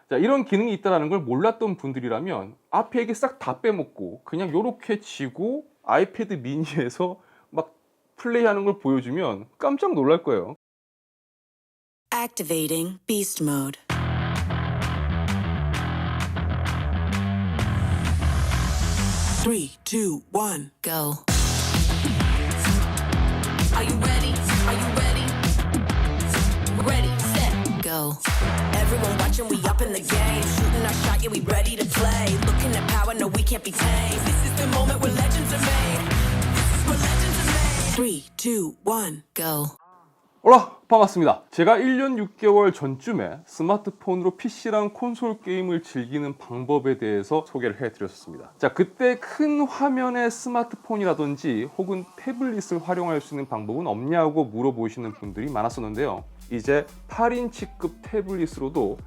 자, 이런 기능이 있다는 걸 몰랐던 분들이라면 앞에 이게 싹 다 빼먹고 그냥 요렇게 쥐고 아이패드 미니에서 막 플레이하는 걸 보여주면 깜짝 놀랄 거예요. Activating Beast Mode. Three, two, one, go. Are you ready? Are you ready? Ready, set, go. Everyone watching, we up in the game. Shooting our shot, yeah, we ready to play. Looking at power, no, we can't be tamed. This is the moment where legends are made. This is where legends are made. Three, two, one, go. 올라 반갑습니다. 제가 1년 6개월 전쯤에 스마트폰으로 PC랑 콘솔 게임을 즐기는 방법에 대해서 소개를 해드렸습니다. 자, 그때 큰 화면의 스마트폰이라든지 혹은 태블릿을 활용할 수 있는 방법은 없냐고 물어보시는 분들이 많았었는데요. 이제 8인치급 태블릿으로도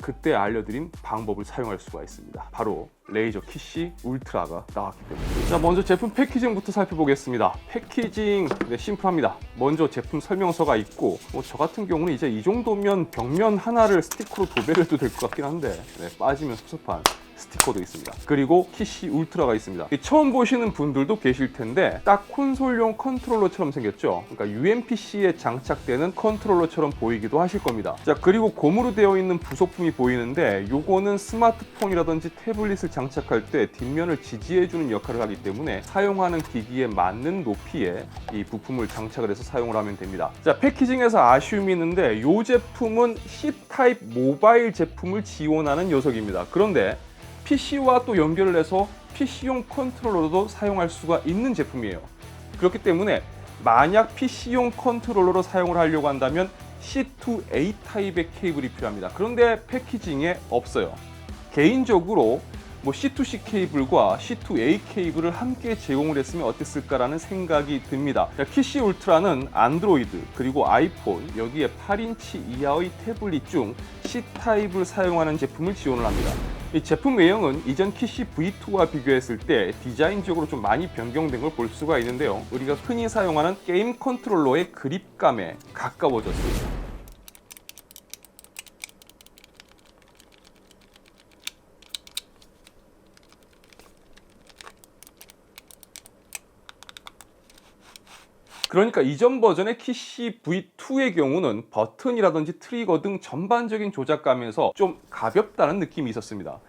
그때 알려드린 방법을 사용할 수가 있습니다. 바로 레이저 키시 울트라가 나왔기 때문에. 자, 먼저 제품 패키징부터 살펴보겠습니다. 패키징 심플합니다. 먼저 제품 설명서가 있고, 저 같은 경우는 이제 이 정도면 벽면 하나를 스티커로 도배를 해도 될 것 같긴 한데, 빠지면 섭섭한 스티커도 있습니다. 그리고 키시 울트라가 있습니다. 처음 보시는 분들도 계실 텐데 딱 콘솔용 컨트롤러처럼 생겼죠. 그러니까 UMPC에 장착되는 컨트롤러처럼 보이기도 하실 겁니다. 자, 그리고 고무로 되어 있는 부속품이 보이는데 요거는 스마트폰이라든지 태블릿을 장착할 때 뒷면을 지지해주는 역할을 하기 때문에 사용하는 기기에 맞는 높이에 이 부품을 장착을 해서 사용을 하면 됩니다. 자, 패키징에서 아쉬움이 있는데 이 제품은 C타입 모바일 제품을 지원하는 녀석입니다. 그런데 PC와 또 연결을 해서 PC용 컨트롤러도 사용할 수가 있는 제품이에요. 그렇기 때문에 만약 PC용 컨트롤러로 사용을 하려고 한다면 C2A 타입의 케이블이 필요합니다. 그런데 패키징에 없어요. 개인적으로 C2C 케이블과 C2A 케이블을 함께 제공을 했으면 어땠을까라는 생각이 듭니다. 키시 울트라는 안드로이드 그리고 아이폰 여기에 8인치 이하의 태블릿 중 C타입을 사용하는 제품을 지원을 합니다. 이 제품 외형은 이전 키시 V2와 비교했을 때 디자인적으로 좀 많이 변경된 걸 볼 수가 있는데요. 우리가 흔히 사용하는 게임 컨트롤러의 그립감에 가까워졌습니다. 그러니까 이전 버전의 키시 V2의 경우는 버튼이라든지 트리거 등 전반적인 조작감에서 좀 가볍다는 느낌이 있었습니다.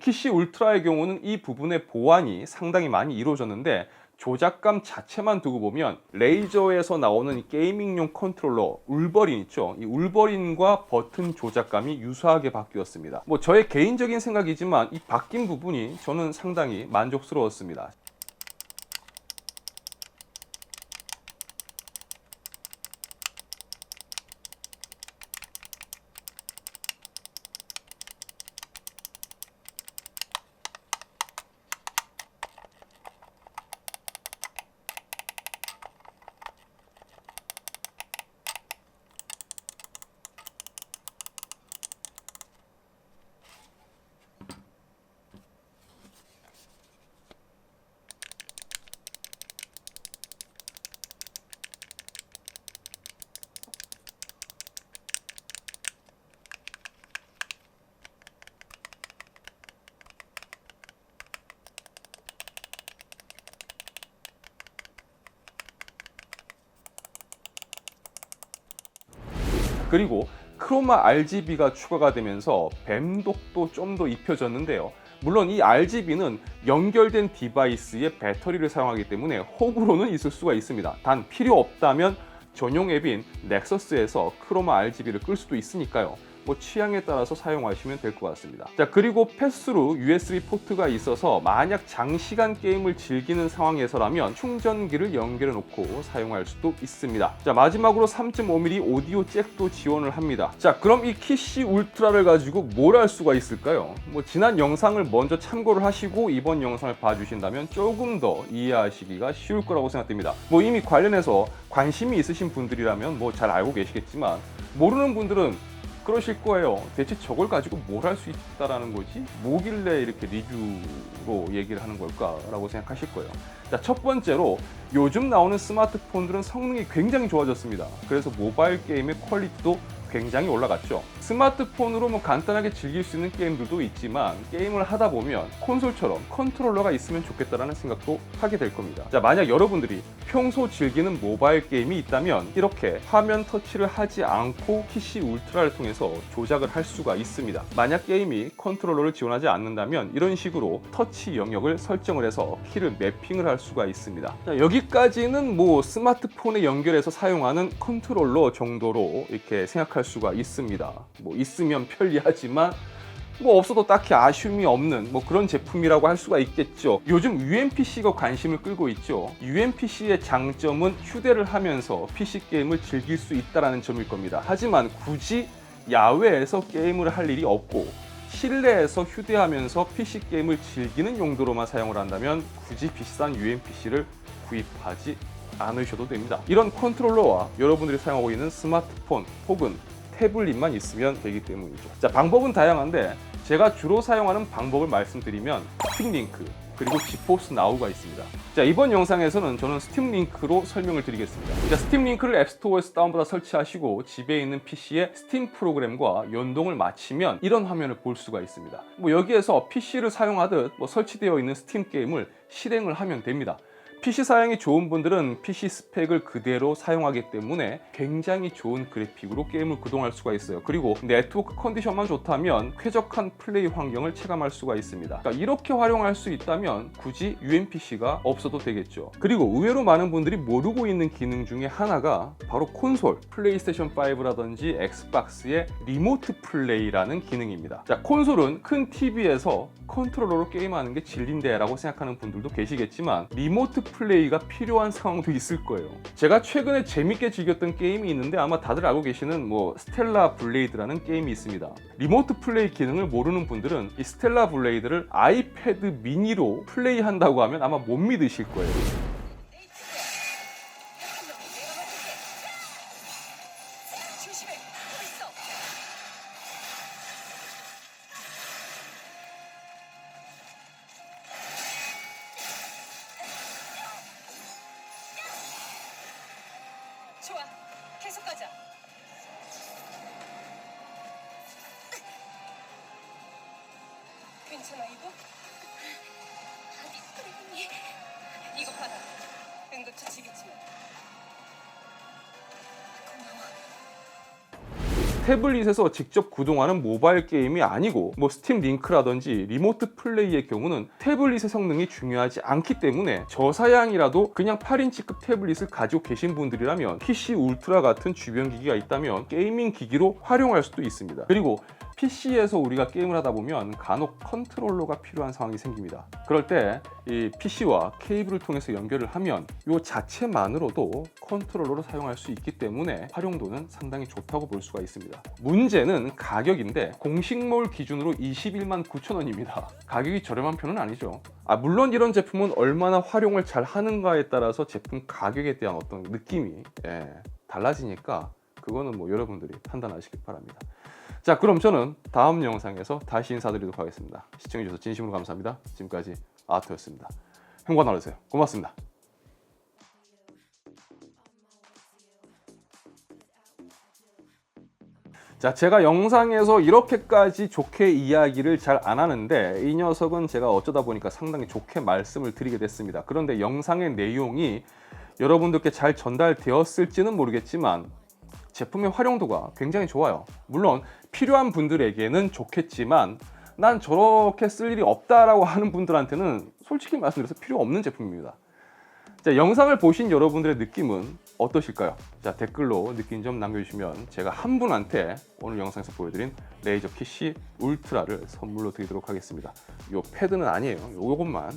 키시 울트라의 경우는 이 부분의 보완이 상당히 많이 이루어졌는데 조작감 자체만 두고 보면 레이저에서 나오는 게이밍용 컨트롤러 울버린 있죠. 이 울버린과 버튼 조작감이 유사하게 바뀌었습니다. 저의 개인적인 생각이지만 이 바뀐 부분이 저는 상당히 만족스러웠습니다. 그리고 크로마 RGB가 추가가 되면서 뱀독도 좀 더 입혀졌는데요. 물론 이 RGB는 연결된 디바이스의 배터리를 사용하기 때문에 호불호는 있을 수가 있습니다. 단 필요 없다면 전용 앱인 넥서스에서 크로마 RGB를 끌 수도 있으니까요. 취향에 따라서 사용하시면 될 것 같습니다. 자, 그리고 패스로 USB 포트가 있어서 만약 장시간 게임을 즐기는 상황에서라면 충전기를 연결해 놓고 사용할 수도 있습니다. 자, 마지막으로 3.5mm 오디오 잭도 지원을 합니다. 자, 그럼 이 키시 울트라를 가지고 뭘 할 수가 있을까요? 지난 영상을 먼저 참고를 하시고 이번 영상을 봐주신다면 조금 더 이해하시기가 쉬울 거라고 생각됩니다. 이미 관련해서 관심이 있으신 분들이라면 잘 알고 계시겠지만 모르는 분들은 그러실 거예요. 대체 저걸 가지고 뭘 할 수 있다라는 거지? 뭐길래 이렇게 리뷰로 얘기를 하는 걸까라고 생각하실 거예요. 자, 첫 번째로 요즘 나오는 스마트폰들은 성능이 굉장히 좋아졌습니다. 그래서 모바일 게임의 퀄리티도 굉장히 올라갔죠. 스마트폰으로 뭐 간단하게 즐길 수 있는 게임들도 있지만 게임을 하다 보면 콘솔처럼 컨트롤러가 있으면 좋겠다라는 생각도 하게 될 겁니다. 자, 만약 여러분들이 평소 즐기는 모바일 게임이 있다면 이렇게 화면 터치를 하지 않고 PC 울트라를 통해서 조작을 할 수가 있습니다. 만약 게임이 컨트롤러를 지원하지 않는다면 이런 식으로 터치 영역을 설정을 해서 키를 매핑을 할 수가 있습니다. 자, 여기까지는 뭐 스마트폰에 연결해서 사용하는 컨트롤러 정도로 이렇게 생각할 수가 있습니다. 뭐 있으면 편리하지만 뭐 없어도 딱히 아쉬움이 없는 뭐 그런 제품이라고 할 수가 있겠죠. 요즘 UMPC가 관심을 끌고 있죠. UMPC의 장점은 휴대를 하면서 PC 게임을 즐길 수 있다는 점일 겁니다. 하지만 굳이 야외에서 게임을 할 일이 없고 실내에서 휴대하면서 PC 게임을 즐기는 용도로만 사용을 한다면 굳이 비싼 UMPC를 구입하지 않으셔도 됩니다. 이런 컨트롤러와 여러분들이 사용하고 있는 스마트폰 혹은 태블릿만 있으면 되기 때문이죠. 자, 방법은 다양한데 제가 주로 사용하는 방법을 말씀드리면 스팀 링크 그리고 지포스 나우가 있습니다. 자, 이번 영상에서는 저는 스팀 링크로 설명을 드리겠습니다. 자, 스팀 링크를 앱스토어에서 다운받아 설치하시고 집에 있는 PC에 스팀 프로그램과 연동을 마치면 이런 화면을 볼 수가 있습니다. 뭐 여기에서 PC를 사용하듯 뭐 설치되어 있는 스팀 게임을 실행을 하면 됩니다. PC 사양이 좋은 분들은 PC 스펙을 그대로 사용하기 때문에 굉장히 좋은 그래픽으로 게임을 구동할 수가 있어요. 그리고 네트워크 컨디션만 좋다면 쾌적한 플레이 환경을 체감할 수가 있습니다. 그러니까 이렇게 활용할 수 있다면 굳이 UMPC가 없어도 되겠죠. 그리고 의외로 많은 분들이 모르고 있는 기능 중에 하나가 바로 콘솔, 플레이스테이션 5라든지 엑스박스의 리모트 플레이라는 기능입니다. 자, 콘솔은 큰 TV에서 컨트롤러로 게임하는 게 진리인데라고 생각하는 분들도 계시겠지만 리모트 플레이가 필요한 상황도 있을 거예요. 제가 최근에 재밌게 즐겼던 게임이 있는데 아마 다들 알고 계시는 뭐 스텔라 블레이드라는 게임이 있습니다. 리모트 플레이 기능을 모르는 분들은 이 스텔라 블레이드를 아이패드 미니로 플레이한다고 하면 아마 못 믿으실 거예요. 좋아, 계속 가자. 괜찮아 이거? 아니 그러니 이거 봐라. 응급처치겠지만 고마워. 태블릿에서 직접 구동하는 모바일 게임이 아니고 뭐 스팀 링크라든지 리모트 플레이의 경우는 태블릿의 성능이 중요하지 않기 때문에 저사양이라도 그냥 8인치급 태블릿을 가지고 계신 분들이라면 PC 울트라 같은 주변 기기가 있다면 게이밍 기기로 활용할 수도 있습니다. 그리고 PC에서 우리가 게임을 하다 보면 간혹 컨트롤러가 필요한 상황이 생깁니다. 그럴 때 이 PC와 케이블을 통해서 연결을 하면 이 자체만으로도 컨트롤러로 사용할 수 있기 때문에 활용도는 상당히 좋다고 볼 수가 있습니다. 문제는 가격인데 공식몰 기준으로 21만 9천 원입니다. 가격이 저렴한 편은 아니죠. 물론 이런 제품은 얼마나 활용을 잘 하는가에 따라서 제품 가격에 대한 어떤 느낌이 달라지니까 그거는 뭐 여러분들이 판단하시기 바랍니다. 자, 그럼 저는 다음 영상에서 다시 인사드리도록 하겠습니다. 시청해주셔서 진심으로 감사합니다. 지금까지 아토였습니다. 행복한 하루 되세요. 고맙습니다. 자, 제가 영상에서 이렇게까지 좋게 이야기를 잘 안 하는데 이 녀석은 제가 어쩌다 보니까 상당히 좋게 말씀을 드리게 됐습니다. 그런데 영상의 내용이 여러분들께 잘 전달되었을지는 모르겠지만 제품의 활용도가 굉장히 좋아요. 물론 필요한 분들에게는 좋겠지만 난 저렇게 쓸 일이 없다라고 하는 분들한테는 솔직히 말씀드려서 필요 없는 제품입니다. 자, 영상을 보신 여러분들의 느낌은 어떠실까요? 자, 댓글로 느낀 점 남겨주시면 제가 한 분한테 오늘 영상에서 보여드린 레이저 PC 울트라를 선물로 드리도록 하겠습니다. 요 패드는 아니에요. 요것만.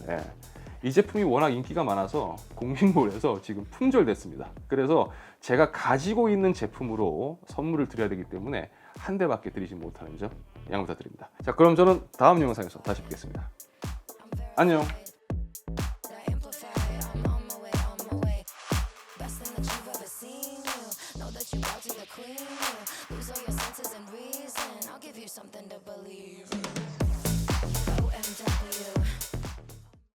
이 제품이 워낙 인기가 많아서 공식몰에서 지금 품절됐습니다. 그래서 제가 가지고 있는 제품으로 선물을 드려야 되기 때문에 한 대밖에 드리지 못하는 점 양해 부탁드립니다. 자, 그럼 저는 다음 영상에서 다시 뵙겠습니다. 안녕.